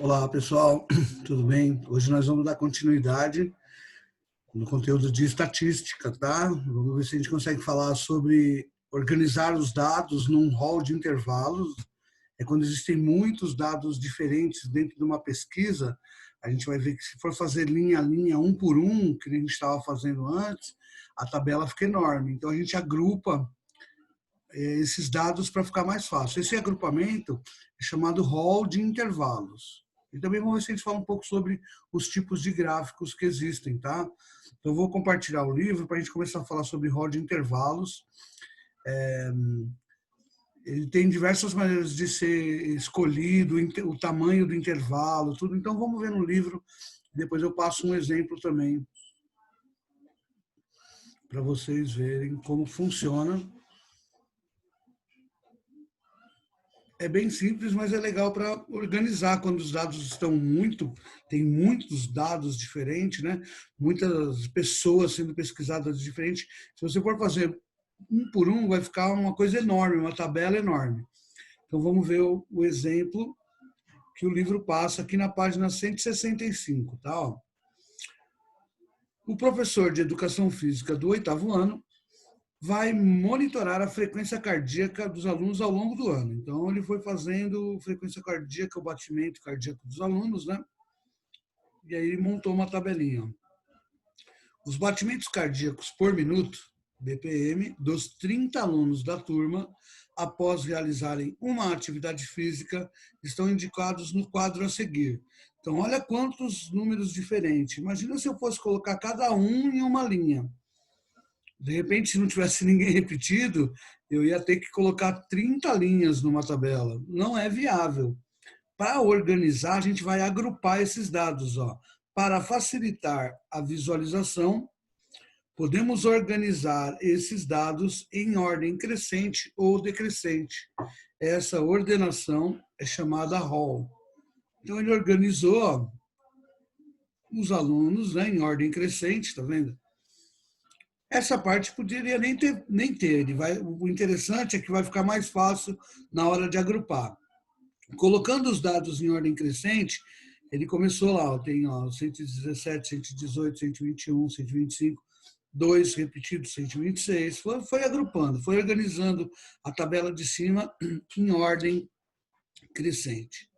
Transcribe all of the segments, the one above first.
Olá, pessoal, tudo bem? Hoje nós vamos dar continuidade no conteúdo de estatística, tá? Vamos ver se a gente consegue falar sobre organizar os dados num hall de intervalos. É quando existem muitos dados diferentes dentro de uma pesquisa, a gente vai ver que se for fazer linha a linha, um por um, que a gente estava fazendo antes, a tabela fica enorme. Então a gente agrupa esses dados para ficar mais fácil. Esse agrupamento é chamado hall de intervalos. E também vamos ver se a gente fala um pouco sobre os tipos de gráficos que existem, tá? Então, eu vou compartilhar o livro para a gente começar a falar sobre hall de intervalos. Ele tem diversas maneiras de ser escolhido, o tamanho do intervalo, tudo. Então, vamos ver no livro. Depois eu passo um exemplo também para vocês verem como funciona. É bem simples, mas é legal para organizar quando os dados estão tem muitos dados diferentes, né? Muitas pessoas sendo pesquisadas diferentes. Se você for fazer um por um, vai ficar uma coisa enorme, uma tabela enorme. Então vamos ver o exemplo que o livro passa aqui na página 165, tá? Ó. O professor de educação física do 8º ano vai monitorar a frequência cardíaca dos alunos ao longo do ano. Então, ele foi fazendo frequência cardíaca, o batimento cardíaco dos alunos, né? E aí ele montou uma tabelinha. Os batimentos cardíacos por minuto, BPM, dos 30 alunos da turma, após realizarem uma atividade física, estão indicados no quadro a seguir. Então, olha quantos números diferentes. Imagina se eu fosse colocar cada um em uma linha. De repente, se não tivesse ninguém repetido, eu ia ter que colocar 30 linhas numa tabela. Não é viável. Para organizar, a gente vai agrupar esses dados. Ó. Para facilitar a visualização, podemos organizar esses dados em ordem crescente ou decrescente. Essa ordenação é chamada hall. Então, ele organizou ó, os alunos né, em ordem crescente, tá vendo? Essa parte poderia nem ter. O interessante é que vai ficar mais fácil na hora de agrupar. Colocando os dados em ordem crescente, ele começou lá, tem 117, 118, 121, 125, 2 repetidos, 126, foi agrupando, foi organizando a tabela de cima em ordem crescente.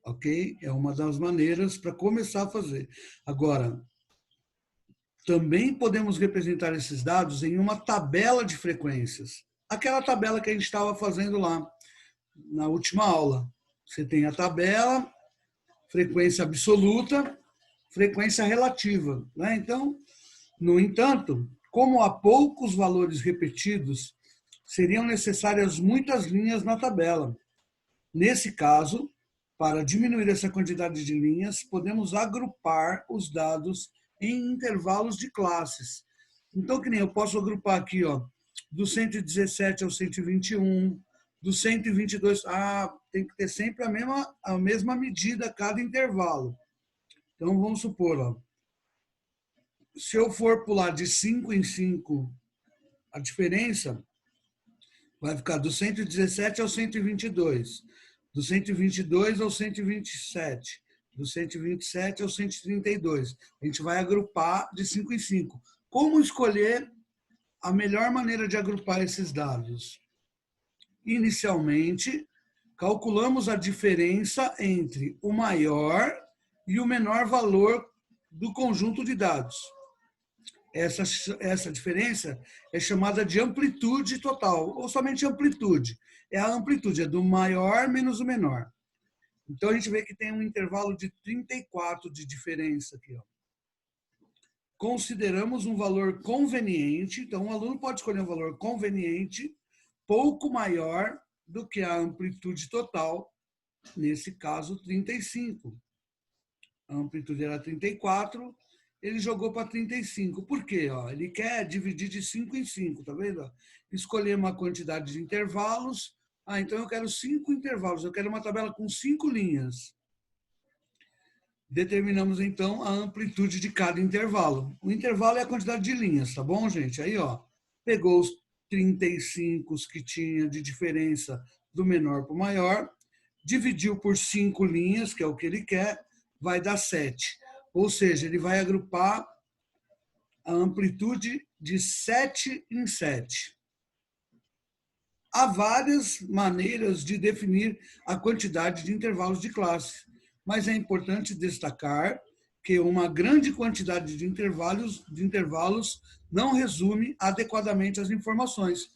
Ok? É uma das maneiras para começar a fazer. Agora, também podemos representar esses dados em uma tabela de frequências. Aquela tabela que a gente estava fazendo lá na última aula. Você tem a tabela, frequência absoluta, frequência relativa. Né? Então, no entanto, como há poucos valores repetidos, seriam necessárias muitas linhas na tabela. Nesse caso, para diminuir essa quantidade de linhas, podemos agrupar os dados em intervalos de classes. Então, que nem eu posso agrupar aqui, ó, do 117 ao 121, do 122, tem que ter sempre a mesma medida a cada intervalo. Então, vamos supor, ó, se eu for pular de 5 em 5, a diferença vai ficar do 117 ao 122, do 122 ao 127, do 127 ao 132. A gente vai agrupar de 5 em 5. Como escolher a melhor maneira de agrupar esses dados? Inicialmente, calculamos a diferença entre o maior e o menor valor do conjunto de dados. Essa diferença é chamada de amplitude total, ou somente amplitude. É a amplitude, é do maior menos o menor. Então, a gente vê que tem um intervalo de 34 de diferença aqui. Ó. Consideramos um valor conveniente, então, o aluno pode escolher um valor conveniente, pouco maior do que a amplitude total, nesse caso, 35. A amplitude era 34, ele jogou para 35. Por quê? Ó, ele quer dividir de 5 em 5, tá vendo? Escolher uma quantidade de intervalos. Então eu quero 5 intervalos, eu quero uma tabela com 5 linhas. Determinamos, então, a amplitude de cada intervalo. O intervalo é a quantidade de linhas, tá bom, gente? Aí, ó, pegou os 35 que tinha de diferença do menor para o maior, dividiu por 5 linhas, que é o que ele quer, vai dar 7. Ou seja, ele vai agrupar a amplitude de 7 em 7. Há várias maneiras de definir a quantidade de intervalos de classe, mas é importante destacar que uma grande quantidade de intervalos não resume adequadamente as informações.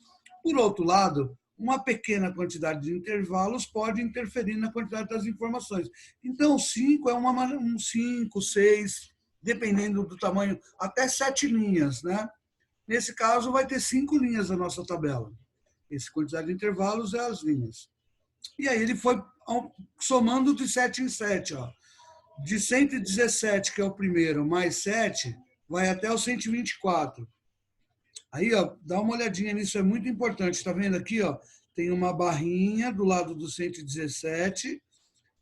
Por outro lado, uma pequena quantidade de intervalos pode interferir na quantidade das informações. Então, 5 é um 5, 6, dependendo do tamanho, até 7 linhas, né? Nesse caso, vai ter 5 linhas a nossa tabela. Essa quantidade de intervalos é as linhas. E aí ele foi somando de 7 em 7. Ó. De 117, que é o primeiro, mais 7, vai até o 124. Aí, ó, dá uma olhadinha nisso, é muito importante. Está vendo aqui? Ó, tem uma barrinha do lado do 117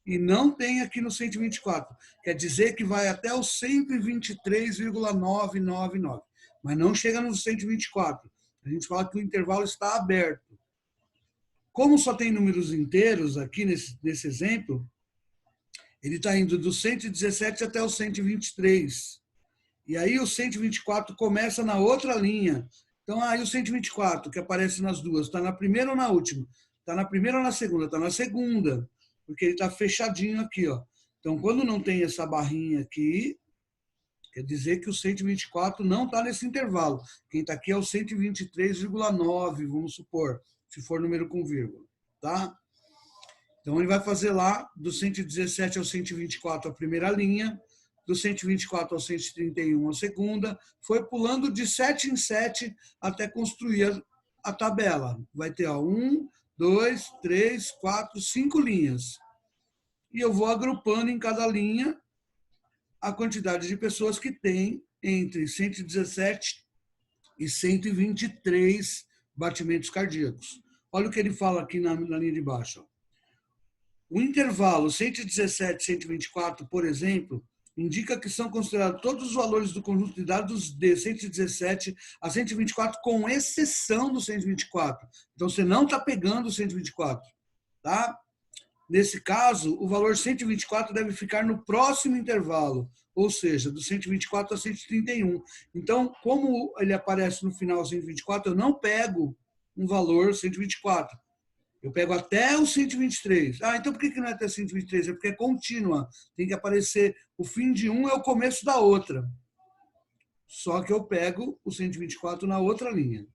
e não tem aqui no 124. Quer dizer que vai até o 123,999, mas não chega no 124. A gente fala que o intervalo está aberto. Como só tem números inteiros aqui nesse exemplo, ele está indo do 117 até o 123. E aí o 124 começa na outra linha. Então, aí o 124, que aparece nas duas, está na primeira ou na última? Está na primeira ou na segunda? Está na segunda, porque ele está fechadinho aqui. Ó. Então, quando não tem essa barrinha aqui, quer dizer que o 124 não está nesse intervalo. Quem está aqui é o 123,9, vamos supor, se for número com vírgula. Tá? Então, ele vai fazer lá, do 117 ao 124, a primeira linha, do 124 ao 131, a segunda, foi pulando de 7 em 7 até construir a tabela. Vai ter 1, 2, 3, 4, 5 linhas. E eu vou agrupando em cada linha a quantidade de pessoas que tem entre 117 e 123 batimentos cardíacos. Olha o que ele fala aqui na linha de baixo. O intervalo 117 e 124, por exemplo, indica que são considerados todos os valores do conjunto de dados de 117 a 124, com exceção do 124. Então, você não está pegando o 124. Tá? Nesse caso, o valor 124 deve ficar no próximo intervalo, ou seja, do 124 a 131. Então, como ele aparece no final 124, eu não pego um valor 124. Eu pego até o 123. Ah, então por que não é até 123? É porque é contínua. Tem que aparecer o fim de um é o começo da outra. Só que eu pego o 124 na outra linha.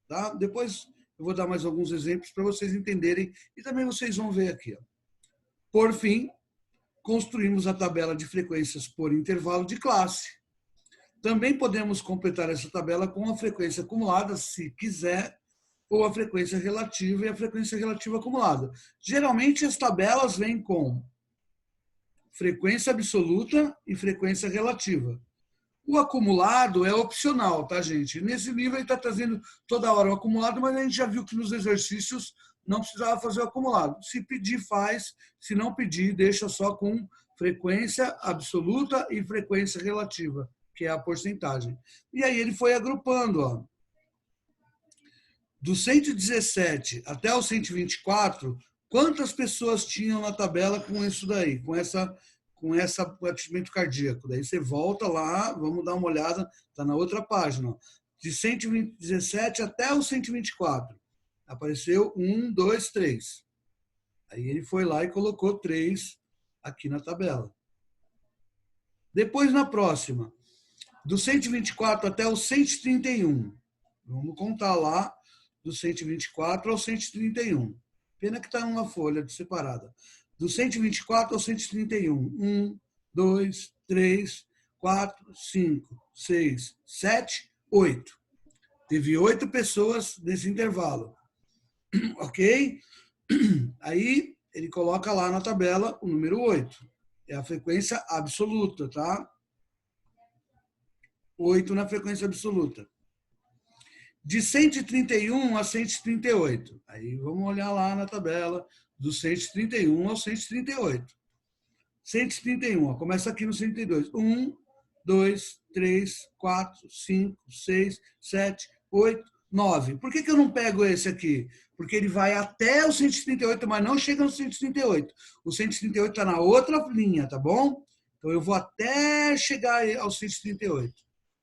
Tá? Depois eu vou dar mais alguns exemplos para vocês entenderem e também vocês vão ver aqui. Ó. Por fim, construímos a tabela de frequências por intervalo de classe. Também podemos completar essa tabela com a frequência acumulada, se quiser, ou a frequência relativa e a frequência relativa acumulada. Geralmente, as tabelas vêm com frequência absoluta e frequência relativa. O acumulado é opcional, tá, gente? Nesse livro ele está trazendo toda hora o acumulado, mas a gente já viu que nos exercícios não precisava fazer o acumulado. Se pedir, faz. Se não pedir, deixa só com frequência absoluta e frequência relativa, que é a porcentagem. E aí ele foi agrupando, ó. Do 117 até o 124, quantas pessoas tinham na tabela com isso daí, com esse batimento cardíaco? Daí você volta lá, vamos dar uma olhada, está na outra página. Ó. De 117 até o 124. Apareceu 1, 2, 3. Aí ele foi lá e colocou 3 aqui na tabela. Depois, na próxima, do 124 até o 131. Vamos contar lá do 124 ao 131. Pena que está uma folha separada. Do 124 ao 131. 1, 2, 3, 4, 5, 6, 7, 8. Teve 8 pessoas nesse intervalo. Ok? Aí ele coloca lá na tabela o número 8. É a frequência absoluta, tá? 8 na frequência absoluta. De 131 a 138. Aí vamos olhar lá na tabela do 131 ao 138. 131, ó, começa aqui no 132. 1, 2, 3, 4, 5, 6, 7, 8, 9. Por que eu não pego esse aqui? Porque ele vai até o 138, mas não chega no 138. O 138 está na outra linha, tá bom? Então eu vou até chegar ao 138.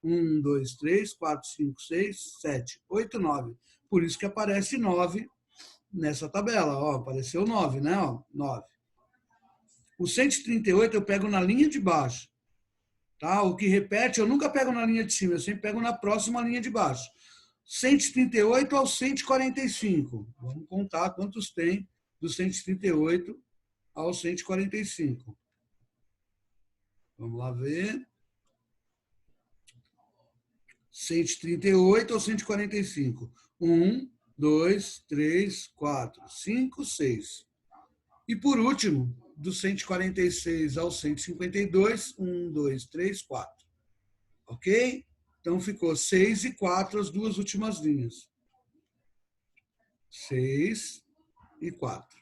1, 2, 3, 4, 5, 6, 7, 8, 9. Por isso que aparece 9 nessa tabela. Ó, apareceu 9, né? Ó, 9. O 138 eu pego na linha de baixo. Tá? O que repete, eu nunca pego na linha de cima, eu sempre pego na próxima linha de baixo. 138 ao 145. Vamos contar quantos tem do 138 ao 145. Vamos lá ver. 138 ao 145. 1, 2, 3, 4, 5, 6. E por último, do 146 ao 152, 1, 2, 3, 4. Ok? Então ficou 6 e 4 as duas últimas linhas. 6 e 4.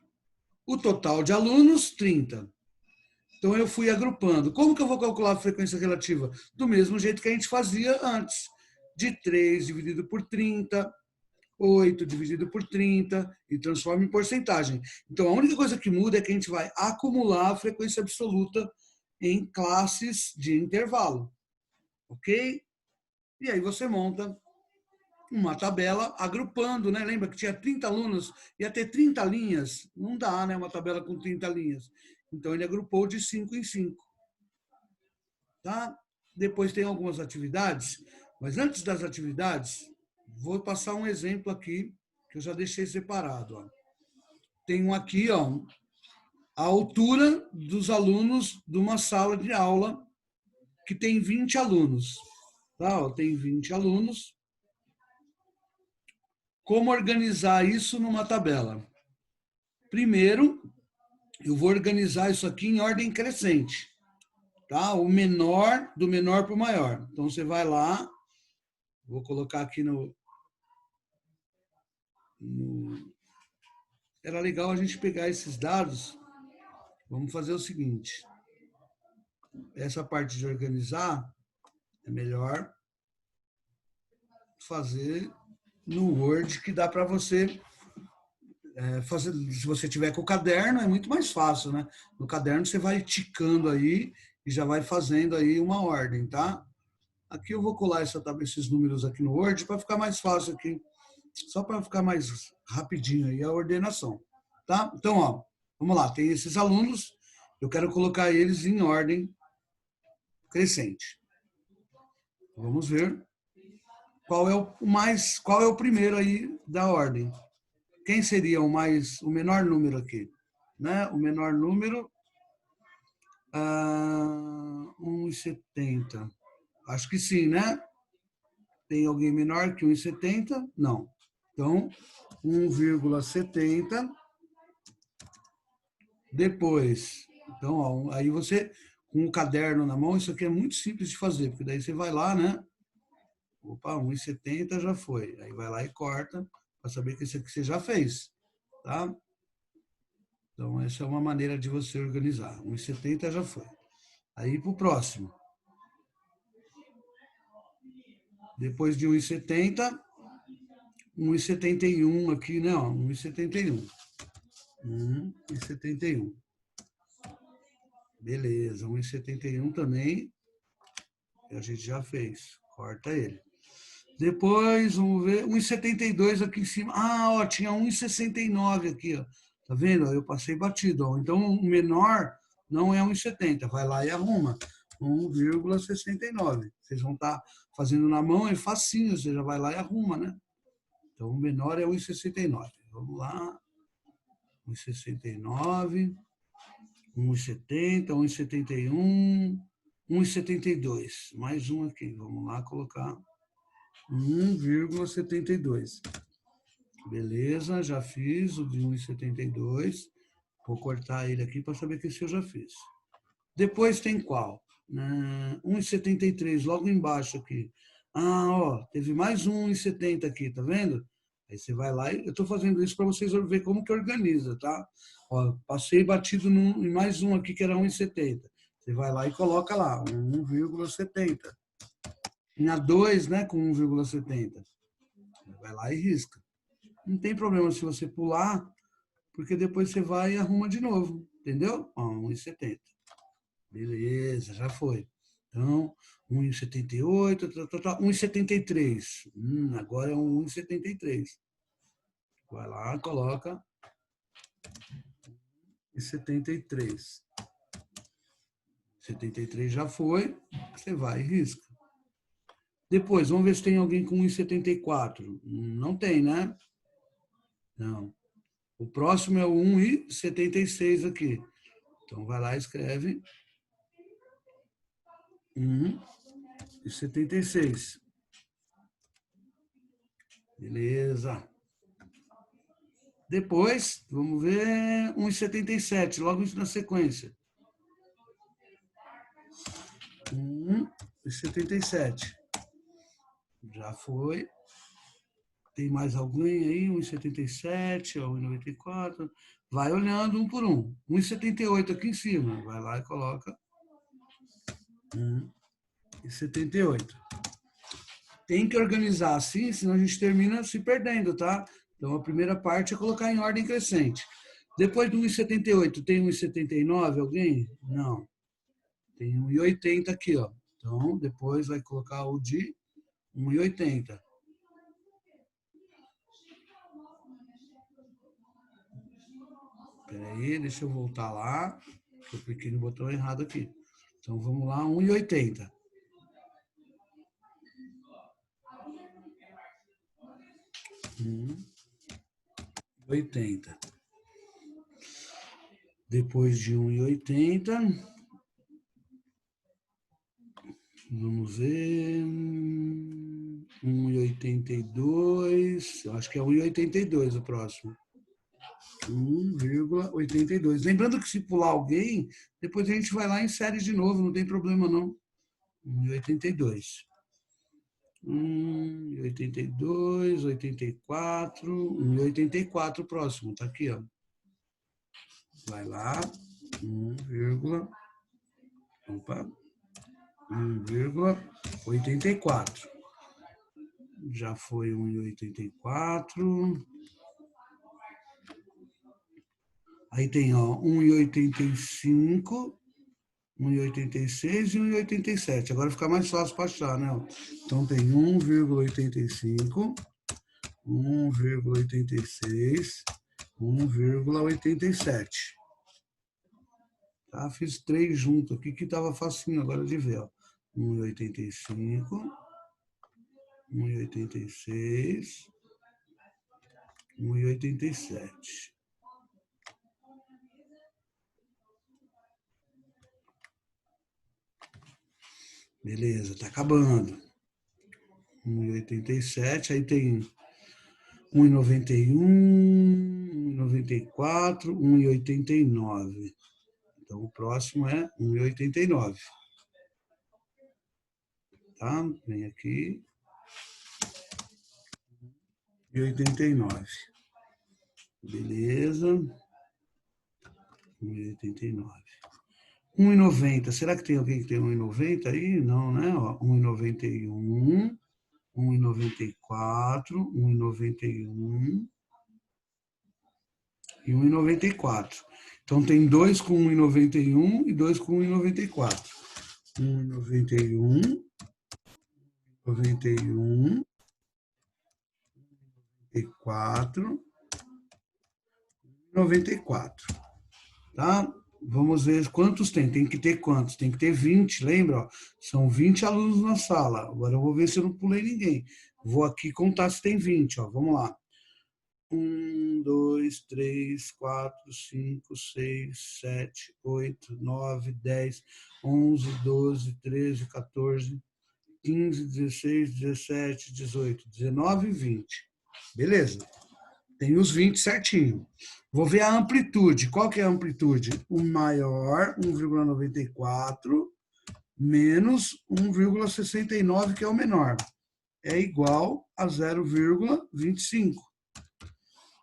O total de alunos, 30. Então eu fui agrupando. Como que eu vou calcular a frequência relativa? Do mesmo jeito que a gente fazia antes. De 3 dividido por 30, 8 dividido por 30 e transforma em porcentagem. Então a única coisa que muda é que a gente vai acumular a frequência absoluta em classes de intervalo. Ok? E aí você monta uma tabela agrupando, né? Lembra que tinha 30 alunos, ia ter 30 linhas? Não dá, né? Uma tabela com 30 linhas. Então ele agrupou de 5 em 5. Tá? Depois tem algumas atividades, mas antes das atividades, vou passar um exemplo aqui que eu já deixei separado. Ó. Tem um aqui, ó, a altura dos alunos de uma sala de aula que tem 20 alunos. Tá? Ó, tem 20 alunos. Como organizar isso numa tabela? Primeiro, eu vou organizar isso aqui em ordem crescente. Tá? O menor, do menor para o maior. Então, você vai lá, vou colocar aqui Era legal a gente pegar esses dados. Vamos fazer o seguinte. Essa parte de organizar é melhor fazer no Word, que dá para você fazer. Se você tiver com o caderno, é muito mais fácil, né? No caderno você vai ticando aí e já vai fazendo aí uma ordem, tá? Aqui eu vou colar esses números aqui no Word para ficar mais fácil aqui, só para ficar mais rapidinho aí a ordenação, tá? Então, ó, vamos lá, tem esses alunos, eu quero colocar eles em ordem crescente. Vamos ver qual é o primeiro aí da ordem. Quem seria o menor número aqui? Né? O menor número, 1,70. Acho que sim, né? Tem alguém menor que 1,70? Não. Então, 1,70. Depois, então, ó, aí você, com o caderno na mão, isso aqui é muito simples de fazer, porque daí você vai lá, né? Opa, 1,70 já foi. Aí vai lá e corta, para saber que esse aqui você já fez, tá? Então, essa é uma maneira de você organizar. 1,70 já foi. Aí, para o próximo. Depois de 1,70, 1,71 aqui, não, 1,71. 1,71. Beleza, 1,71 também. A gente já fez. Corta ele. Depois, vamos ver, 1,72 aqui em cima. Ah, ó, tinha 1,69 aqui, ó. Tá vendo? Eu passei batido. Ó. Então, o menor não é 1,70. Vai lá e arruma. 1,69. Vocês vão estar fazendo na mão, é facinho. Você já vai lá e arruma, né? Então, o menor é 1,69. Vamos lá. 1,69. 1,70, 1,71, 1,72. Mais um aqui. Vamos lá colocar 1,72. Beleza, já fiz o de 1,72. Vou cortar ele aqui para saber que esse eu já fiz. Depois tem qual? 1,73, logo embaixo aqui. Ah, ó, teve mais um 1,70 aqui, tá vendo? Aí você vai lá e eu estou fazendo isso para vocês verem como que organiza, tá? Ó, passei batido em mais um aqui que era 1,70. Você vai lá e coloca lá, 1,70. Tinha 2, né, com 1,70. vai lá e risca. Não tem problema se você pular, porque depois você vai e arruma de novo, entendeu? Ó, 1,70. Beleza, já foi. Então, 1,78, 1,73. Agora é um 1,73. Vai lá, coloca 1,73. 73 já foi, você vai e risca. Depois, vamos ver se tem alguém com 1,74. Não tem, né? Não. O próximo é o 1,76 aqui. Então, vai lá e escreve 1,76. Beleza. Depois, vamos ver 1,77, logo na sequência. 1,77. Já foi. Tem mais alguém aí? 1,77, 1,94. Vai olhando um por um. 1,78 aqui em cima. Vai lá e coloca 1,78. Tem que organizar assim, senão a gente termina se perdendo, tá? Então, a primeira parte é colocar em ordem crescente. Depois do 1,78, tem 1,79 alguém? Não. Tem 1,80 aqui, ó. Então, depois vai colocar o de 1,80. Espera aí, deixa eu voltar lá. Eu cliquei no botão errado aqui. Então, vamos lá, 1,80. 1,80. Depois de 1,80, vamos ver, 1,82, eu acho que é 1,82 o próximo. 1,82. Lembrando que se pular alguém, depois a gente vai lá e insere de novo, não tem problema não. 1,82. 1,82, 84, 1,84 o próximo, tá aqui, ó. Vai lá, 1,84. Já foi 1,84. Aí tem, ó, 1,85, 1,86 e 1,87. Agora fica mais fácil para achar, né? Então tem 1,85, 1,86, 1,87. Tá? Fiz 3 juntos aqui que estava facinho agora de ver, ó. 1,85, 1,86, 1,87. Beleza, tá acabando. 1,87, aí tem 1,91, 1,94, 1,89. Então, o próximo é 1,89. Tá? Vem aqui. 1,89. Beleza. 1,89. 1,90. Será que tem alguém que tem 1,90 aí? Não, né? 1,91. 1,94, 1,91 e 1,94. Então, tem 2 com 1,91 e 2 com 1,94. 1,91, 91, 94, 94. Tá? Vamos ver quantos tem. Tem que ter quantos? Tem que ter 20, lembra? Ó? São 20 alunos na sala. Agora eu vou ver se eu não pulei ninguém. Vou aqui contar se tem 20. Ó. Vamos lá. 1, 2, 3, 4, 5, 6, 7, 8, 9, 10, 11, 12, 13, 14, 15, 16, 17, 18, 19 e 20. Beleza. Tem os 20 certinho. Vou ver a amplitude. Qual que é a amplitude? O maior, 1,94, menos 1,69, que é o menor. É igual a 0,25.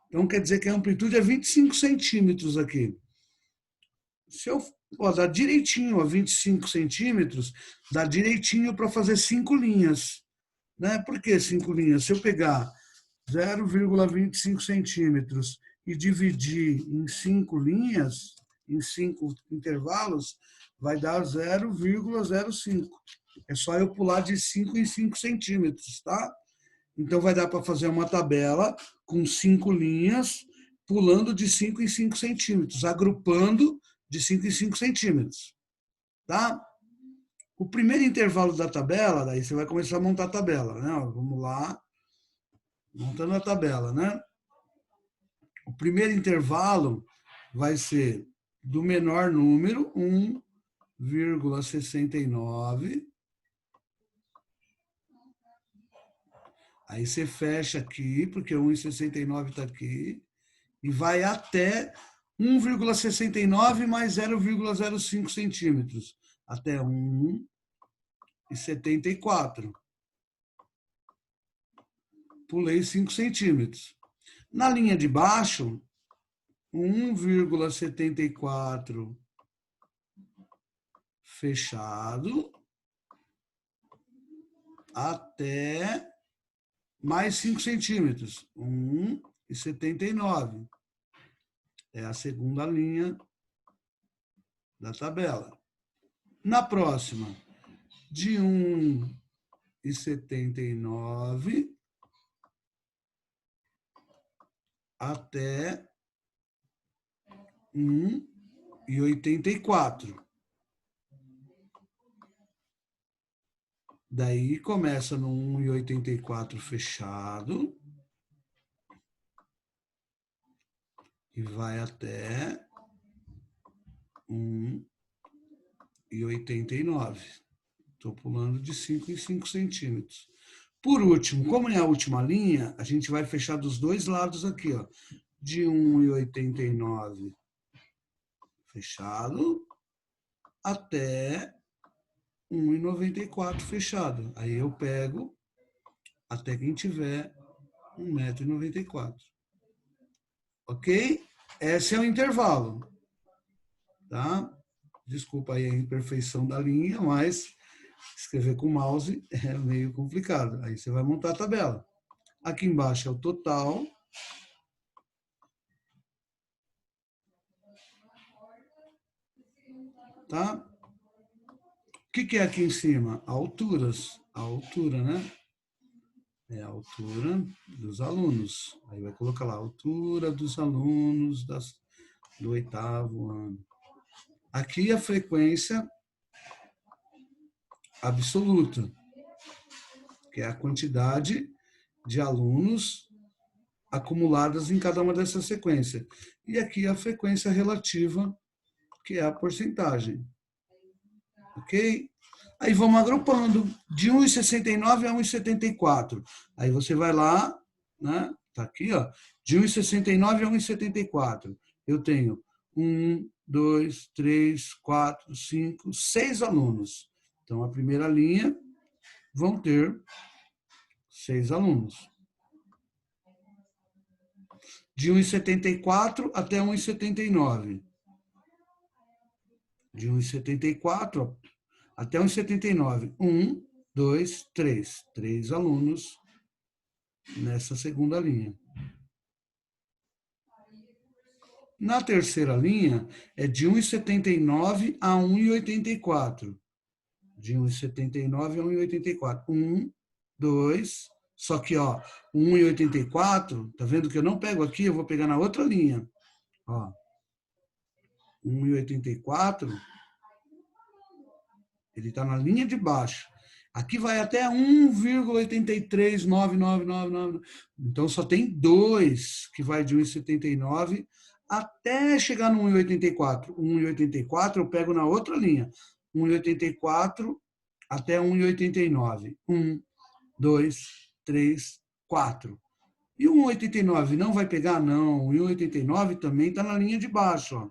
Então, quer dizer que a amplitude é 25 centímetros aqui. Se eu dar direitinho a 25 centímetros, dá direitinho para fazer 5 linhas. Né? Por que 5 linhas? Se eu pegar 0,25 centímetros e dividir em 5 linhas, em 5 intervalos, vai dar 0,05. É só eu pular de 5 em 5 centímetros, tá? Então, vai dar para fazer uma tabela com 5 linhas, pulando de 5 em 5 centímetros, agrupando de 5 em 5 centímetros, tá? O primeiro intervalo da tabela, daí você vai começar a montar a tabela, né? Vamos lá, montando a tabela, né? O primeiro intervalo vai ser do menor número, 1,69. Aí você fecha aqui, porque 1,69 está aqui, e vai até 1,69 mais 0,05 centímetros, até 1,74. Pulei 5 centímetros. Na linha de baixo, 1,74 fechado, até mais 5 centímetros, 1,79. É a segunda linha da tabela. Na próxima, de 1,79 até 1,84. Daí começa no 1,84 fechado e vai até 1,89. Estou pulando de 5 em 5 centímetros. Por último, como é a última linha, a gente vai fechar dos dois lados aqui, ó, de 1,89 fechado até 1,94 fechado. Aí eu pego até quem tiver 1,94 m. Ok? Esse é o intervalo. Tá? Desculpa aí a imperfeição da linha, mas escrever com mouse é meio complicado. Aí você vai montar a tabela. Aqui embaixo é o total. Tá? O que é aqui em cima? Alturas. A altura, né? É a altura dos alunos. Aí vai colocar lá, altura dos alunos do 8º ano. Aqui a frequência absoluta, que é a quantidade de alunos acumuladas em cada uma dessas sequências. E aqui a frequência relativa, que é a porcentagem. Ok? Aí vamos agrupando de 1,69 a 1,74. Aí você vai lá, né? Tá aqui, ó. De 1,69 a 1,74. Eu tenho 1, 2, 3, 4, 5, 6 alunos. Então, a primeira linha vão ter 6 alunos. De 1,74 até 1,79. De 1,74 até 1,79. 1, 2, 3. 3 alunos nessa segunda linha. Na terceira linha, é de 1,79 a 1,84. De 1,79 a 1,84. 1, 2, só que, ó, 1,84, tá vendo que eu não pego aqui, eu vou pegar na outra linha. Ó, 1,84, ele está na linha de baixo. Aqui vai até 1,83999. Então, só tem 2 que vai de 1,79 até chegar no 1,84. 1,84 eu pego na outra linha. 1,84 até 1,89. 1, 2, 3, 4. E o 1,89 não vai pegar? Não. O 1,89 também está na linha de baixo, ó.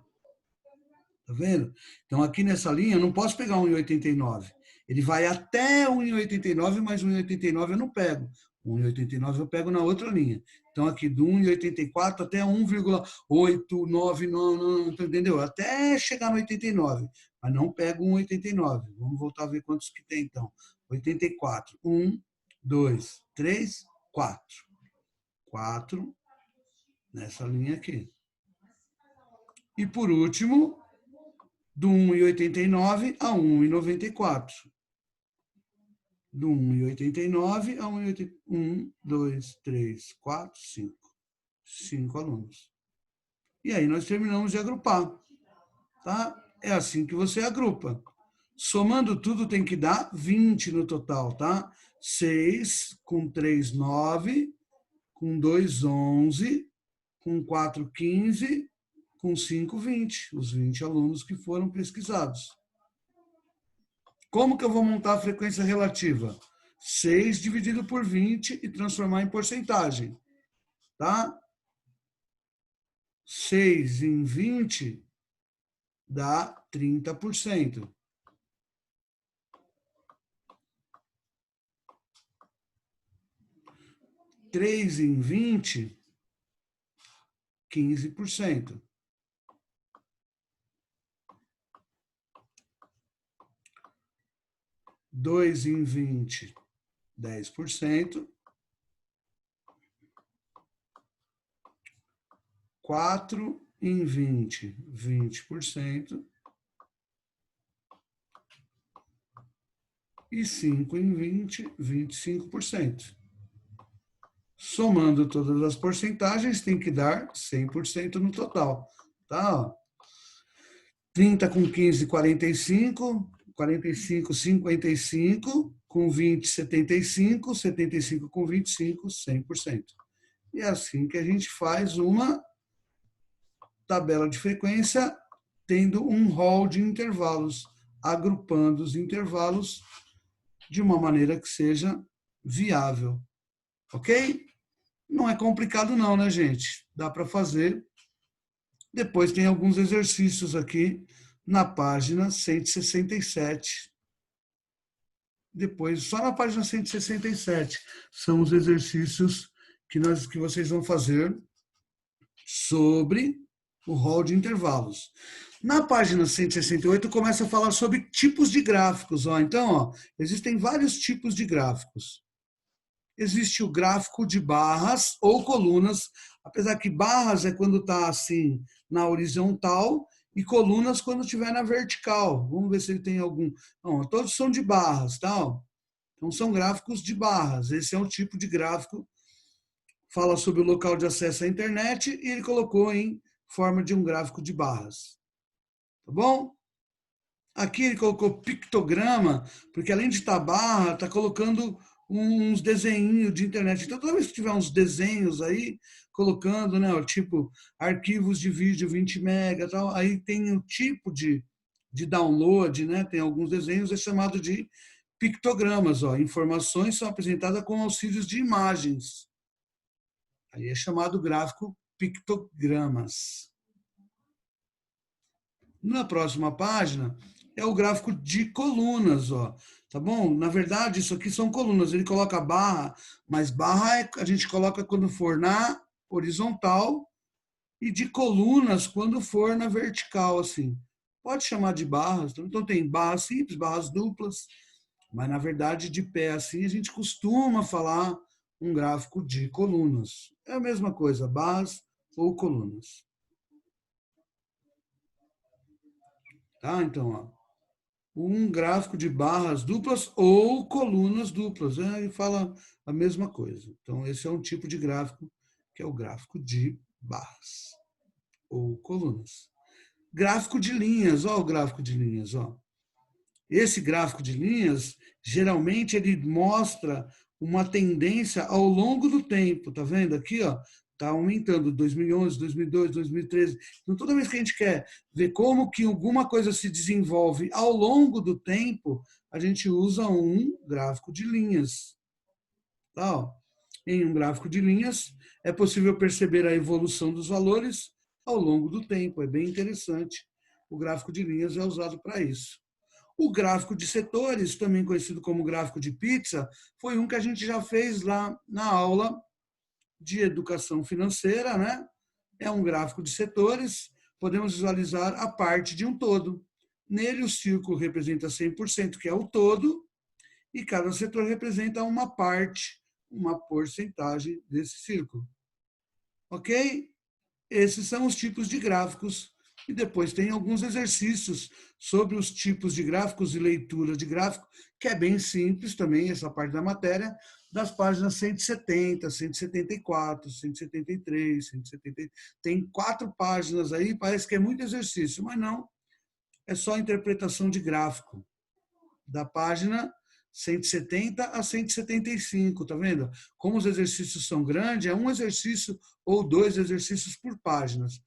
Tá vendo? Então, aqui nessa linha, eu não posso pegar 1,89. Ele vai até 1,89, mas 1,89 eu não pego. 1,89 eu pego na outra linha. Então, aqui do 1,84 até 1,899, entendeu? Até chegar no 89. Mas não pego 1,89. Vamos voltar a ver quantos que tem, então. 84. 1, 2, 3, 4. 4 nessa linha aqui. E, por último, do 1,89 a 1,94. Do 1,89 a 1,89. 1, 2, 3, 4, 5. 5 alunos. E aí nós terminamos de agrupar. Tá? É assim que você agrupa. Somando tudo tem que dar 20 no total, tá? 6, com 3, 9, com 2, 11, com 4, 15, com 5, 20. Os 20 alunos que foram pesquisados. Como que eu vou montar a frequência relativa? 6 dividido por 20 e transformar em porcentagem. Tá? 6 em 20 dá 30%. 3 em 20, 15%. 2 em 20, 10%. 4 em 20, 20%. E 5 em 20, 25%. Somando todas as porcentagens, tem que dar 100% no total. Tá? 30 com 15, 45. 45, 55. Com 20, 75. 75 com 25, 100%. E é assim que a gente faz uma tabela de frequência tendo um rol de intervalos, agrupando os intervalos de uma maneira que seja viável. Ok? Não é complicado não, né, gente? Dá para fazer. Depois tem alguns exercícios aqui na página 167. Depois, só na página 167, são os exercícios que vocês vão fazer sobre o rol de intervalos. Na página 168, começa a falar sobre tipos de gráficos. Ó. Então, ó, existem vários tipos de gráficos. Existe o gráfico de barras ou colunas, apesar que barras é quando está assim na horizontal e colunas quando estiver na vertical. Vamos ver se ele tem algum. Não, todos são de barras, tá? Então são gráficos de barras. Esse é um tipo de gráfico. Fala sobre o local de acesso à internet e ele colocou em forma de um gráfico de barras. Tá bom? Aqui ele colocou pictograma, porque além de estar barra, está colocando uns desenhos de internet. Então, toda vez que tiver uns desenhos aí, colocando, né, tipo, arquivos de vídeo 20 mega, tal, aí tem o tipo de download, né, tem alguns desenhos, é chamado de pictogramas. Ó. Informações são apresentadas com auxílios de imagens. Aí é chamado gráfico pictogramas. Na próxima página é o gráfico de colunas, ó. Tá bom? Na verdade, isso aqui são colunas. Ele coloca barra, mas barra a gente coloca quando for na horizontal e de colunas quando for na vertical, assim. Pode chamar de barras. Então tem barras simples, barras duplas, mas na verdade de pé assim a gente costuma falar um gráfico de colunas. É a mesma coisa, barras ou colunas. Tá? Então, ó, um gráfico de barras duplas ou colunas duplas. Ele fala a mesma coisa. Então, esse é um tipo de gráfico que é o gráfico de barras ou colunas. Gráfico de linhas, ó, o gráfico de linhas, ó. Esse gráfico de linhas, geralmente, ele mostra uma tendência ao longo do tempo, tá vendo aqui, ó? Está aumentando 2011, 2002, 2013. Então, toda vez que a gente quer ver como que alguma coisa se desenvolve ao longo do tempo, a gente usa um gráfico de linhas. Tá, ó. Em um gráfico de linhas, é possível perceber a evolução dos valores ao longo do tempo. É bem interessante. O gráfico de linhas é usado para isso. O gráfico de setores, também conhecido como gráfico de pizza, foi um que a gente já fez lá na aula de educação financeira, né? É um gráfico de setores, podemos visualizar a parte de um todo. Nele, o círculo representa 100%, que é o todo, e cada setor representa uma parte, uma porcentagem desse círculo. Ok? Esses são os tipos de gráficos. E depois tem alguns exercícios sobre os tipos de gráficos e leitura de gráfico, que é bem simples também, essa parte da matéria, das páginas 170, 174, 173, 170. Tem 4 páginas aí, parece que é muito exercício, mas não, é só interpretação de gráfico, da página 170 a 175, tá vendo? Como os exercícios são grandes, é um exercício ou 2 exercícios por páginas.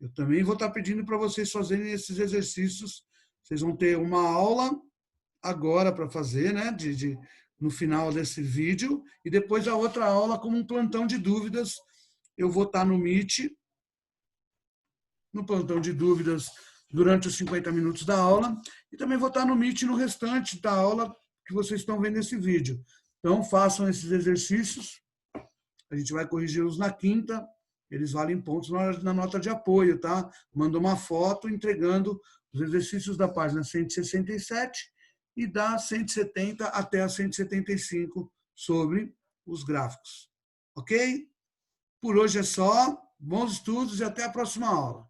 Eu também vou estar pedindo para vocês fazerem esses exercícios. Vocês vão ter uma aula agora para fazer, né? No final desse vídeo, e depois a outra aula como um plantão de dúvidas. Eu vou estar no Meet, no plantão de dúvidas, durante os 50 minutos da aula, e também vou estar no Meet no restante da aula que vocês estão vendo nesse vídeo. Então, façam esses exercícios. A gente vai corrigi-los na quinta. Eles valem pontos na nota de apoio, tá? Manda uma foto entregando os exercícios da página 167 e da 170 até a 175 sobre os gráficos. Ok? Por hoje é só. Bons estudos e até a próxima aula.